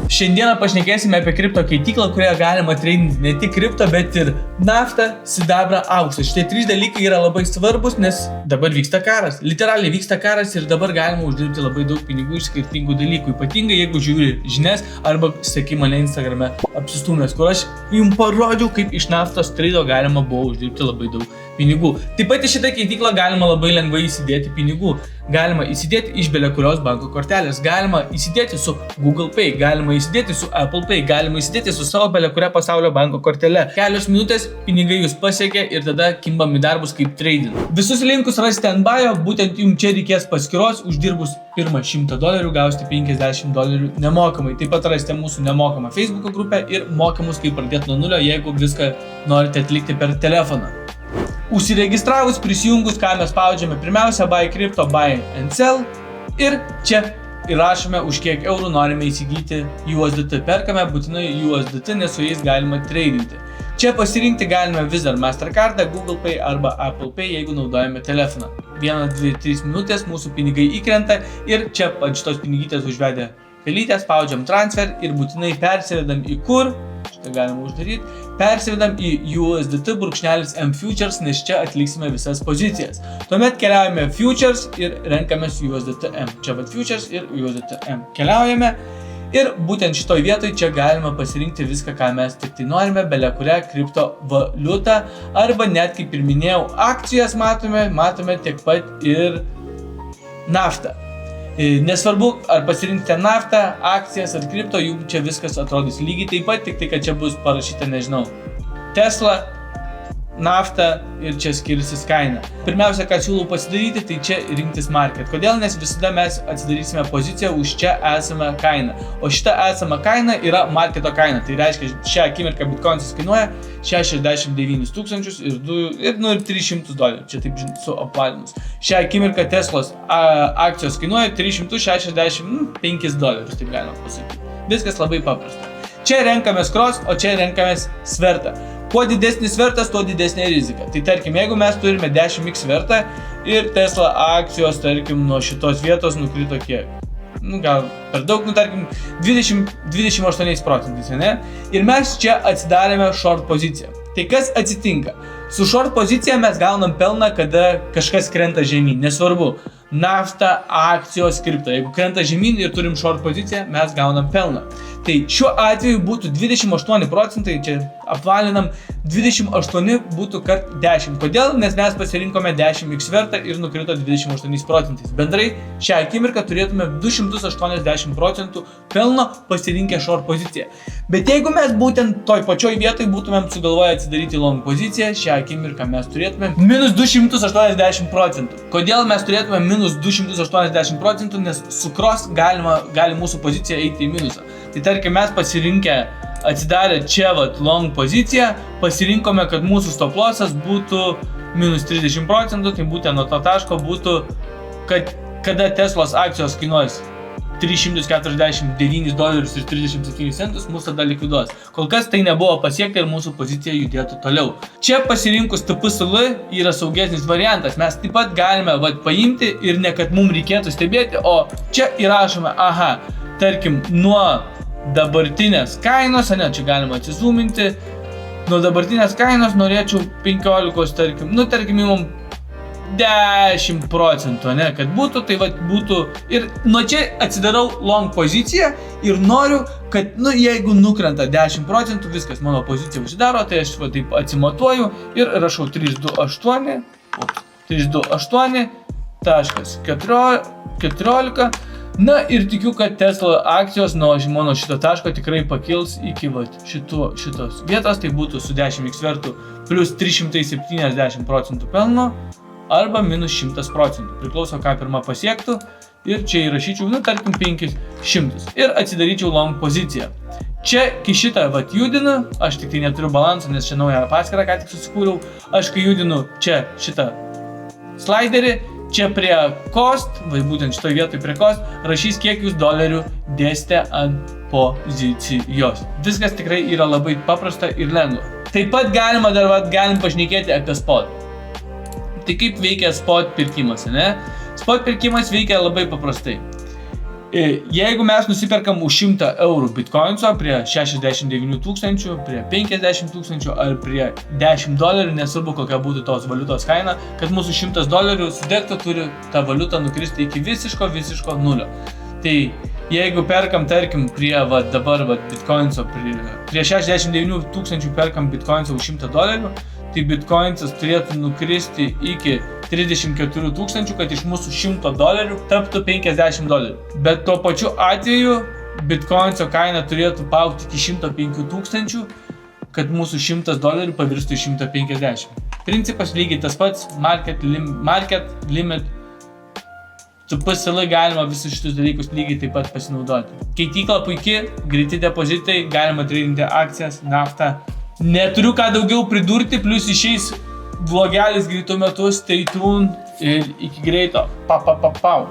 Šiandieną pašnekėsime apie kripto keityklą, kurioje galima treidinti ne tik kripto, bet ir naftą, sidabrą, auksą. Šitie 3 dalykai yra labai svarbus, nes dabar vyksta karas. Literaliai vyksta karas ir dabar galima uždirbti labai daug pinigų iš skirtingų dalykų. Ypatingai jeigu žiūri žinias arba seki mane Instagrame apsistumęs, kur aš jums parodžiau, kaip iš naftos treido galima buvo uždirbti labai daug pinigų. Taip pat į šitą keityklą galima labai lengvai įsidėti pinigų. Galima įsidėti iš belia kurios banko kortelės, galima įsidėti su Google Pay, galima įsidėti su Apple Pay, galima įsidėti su savo belia kuria pasaulio banko kortele. Kelios minutės pinigai jūs pasiekia ir tada kimbam į darbus kaip trading. Visus linkus rasite ant bio, būtent jums čia reikės paskyros, uždirbus pirmą $100 gausite $50 nemokamai. Taip pat rasite mūsų nemokamą Facebook grupę ir mokymus, kaip pradėti nuo nulio, jeigu viską norite atlikti per telefoną. Užsiregistravus, prisijungus, ką mes spaudžiame, pirmiausia buy crypto, buy and sell ir čia įrašome, už kiek eurų norime įsigyti USDT. Perkame būtinai USDT, nes su jais galima tradinti. Čia pasirinkti galime Visa, Mastercard, Google Pay arba Apple Pay, jeigu naudojame telefoną. 1, 2, 3 minutės mūsų pinigai įkrenta ir čia ant šitos pinigytės užvedę pelytę spaudžiam transfer ir būtinai persivedam į kur, šitą galima uždaryti, persivedam į USDT-M Futures, nes čia atliksime visas pozicijas. Tuomet keliaujame Futures ir renkamės USDT-M. Čia vat Futures ir USDT-M. Keliaujame ir būtent šitoj vietoj čia galima pasirinkti viską, ką mes tik tai norime, belia kurią kriptovaliutą arba net, kaip ir minėjau, akcijas matome tiek pat ir naftą. Nesvarbu, ar pasirinkite naftą, akcijas ar kripto, jums čia viskas atrodys lygiai taip pat, tik tai, kad čia bus parašyta, nežinau, Tesla, naftą ir čia skirsis kaina. Pirmiausia, ką siūlau pasidaryti, tai čia rinktis market. Kodėl? Nes visada mes atsidarysime poziciją už čia esamą kainą. O šita esama kaina yra marketo kaina. Tai reiškia, šią akimirką bitcoinas kainuoja 69 tūkstančius ir $300. Čia taip su apvalinus. Šią akimirką Teslos akcijos kainuoja $365, taip galima pasakyti. Viskas labai paprasta. Čia renkamės cross, o čia renkamės svertą. Kuo didesnis svertas, tuo didesnė rizika. Tai tarkim, jeigu mes turime 10x svertą ir Tesla akcijos, tarkim, nuo šitos vietos nukrito kiek? Gal per daug, tarkim, 28%, ne? Ir mes čia atsidarėme short poziciją. Tai kas atsitinka? Su short pozicija mes gaunam pelną, kada kažkas krenta žemyn. Nesvarbu, nafta, akcijos, kripto. Jeigu krenta žemyn ir turim short poziciją, mes gaunam pelną. Tai šiuo atveju būtų 28%, čia apvalinam, 28 būtų kart 10. Kodėl? Nes mes pasirinkome 10x svertą ir nukrito 28%. Bendrai šią akimirką turėtume 280% pelno pasirinkę short poziciją. Bet jeigu mes būtent toj pačioj vietoj būtumėm sugalvoję atsidaryti long poziciją, šią akimirką mes turėtume minus 280%. Kodėl mes turėtume minus 280%? Nes su cross gali mūsų pozicija eiti į minusą. Tai tarkim, mes pasirinkę atsidarę čia long poziciją, pasirinkome, kad mūsų stop lossas būtų minus 30%, tai būtent nuo to taško būtų, kad kada Teslos akcijos kainuos $349.37, mūsų tada likviduos. Kol kas tai nebuvo pasiekta ir mūsų pozicija judėtų toliau. Čia pasirinkus TPSL yra saugesnis variantas. Mes taip pat galime paimti ir ne kad mums reikėtų stebėti, o čia įrašome, tarkim, nuo dabartinės kainos, čia galima atsizoominti, nuo dabartinės kainos norėčiau 15, tarkim, imam 10%, kad būtų, tai būtų ir nuo čia atsidarau long poziciją ir noriu, kad, jeigu nukrenta 10%, viskas, mano pozicija užsidaro, tai aš taip atsimatuoju ir rašau 328.14. Ir tikiu, kad Tesla akcijos nuo mano šito taško tikrai pakils iki šitos vietos, tai būtų su 10x svertų plus 370% pelno arba minus 100%. Priklauso, ką pirmą pasiektų ir čia įrašyčiau, tarkim, 500 ir atsidaryčiau long poziciją. Čia, kai šitą judinu, aš tik tai neturiu balansą, nes čia naują paskyrą ką tik susikūriau, aš kai judinu čia šitą sliderį, čia prie cost, būtent šitoje vietoje prie cost, rašys, kiek jūs dolerių dėsite ant pozicijos. Viskas tikrai yra labai paprasta ir lengva. Taip pat galim pašnekėti apie spot. Tai kaip veikia spot pirkimas, ne? Spot pirkimas veikia labai paprastai. Jeigu mes nusiperkam už 100 eurų bitcoinso prie 69 tūkstančių, prie 50 tūkstančių ar prie $10, nesvarbu kokia būtų tos valiutos kaina, kad mūsų $100 sudegtų, turi tą valiutą nukristi iki visiško nulio. Tai jeigu perkam, tarkim, prie dabar bitcoinso, prie 69 tūkstančių perkam bitcoinso už $100, tai bitcoinsas turėtų nukristi iki 34 tūkstančių, kad iš mūsų $100 taptų $50. Bet tuo pačiu atveju bitcoinso kaina turėtų paaugti iki 105 tūkstančių, kad mūsų $100 pavirstų į 150. Principas lygiai tas pats, market limit. Su PSL galima visus šitus dalykus lygiai taip pat pasinaudoti. Keitykla puikiai, greiti depozitai, galima tradinti akcijas, naftą. Neturiu ką daugiau pridurti, plus išeis vlogelis greitų metu, stay tuned ir iki greito. Pau.